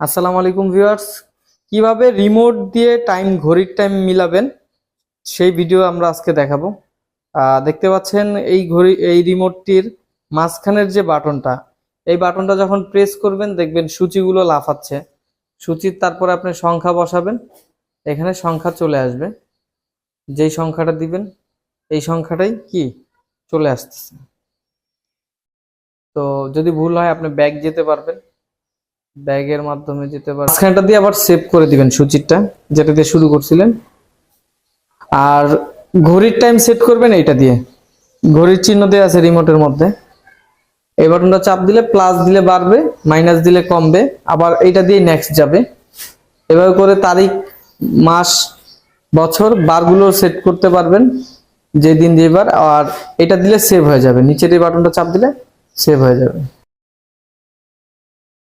আসসালামু আলাইকুম ভিউয়ার্স, কিভাবে রিমোট দিয়ে ঘড়ির টাইম মিলাবেন সেই ভিডিও আমরা আজকে দেখাবো। দেখতে পাচ্ছেন এই রিমোটটির মাঝখানের যে বাটনটা, এই বাটনটা যখন প্রেস করবেন দেখবেন সূচিগুলো লাফাচ্ছে। সূচির তারপরে আপনি সংখ্যা বসাবেন, এখানে সংখ্যা চলে আসবে। যেই সংখ্যাটা দিবেন এই সংখ্যাটাই কি চলে আসতেছে। তো যদি ভুল হয় আপনি ব্যাক যেতে পারবেন, ব্যাগের মাধ্যমে যেতে পারেন। মাঝখানটা দিয়ে আবার সেভ করে দিবেন সূচিটা যেটা দিয়ে শুরু করছিলেন। আর ঘড়ির টাইম সেট করবেন এইটা দিয়ে, ঘড়ির চিহ্ন দেওয়া আছে রিমোটের মধ্যে। এই বাটনটা চাপ দিলে প্লাস দিলে বাড়বে, মাইনাস দিলে কমবে, আবার এইটা দিয়ে নেক্সট যাবে। এভাবে করে তারিখ, মাস, বছর, বারগুলো সেট করতে পারবেন, যে দিন যেবার। আর এটা দিলে সেভ হয়ে যাবে, নিচের এই বাটনটা চাপ দিলে সেভ হয়ে যাবে।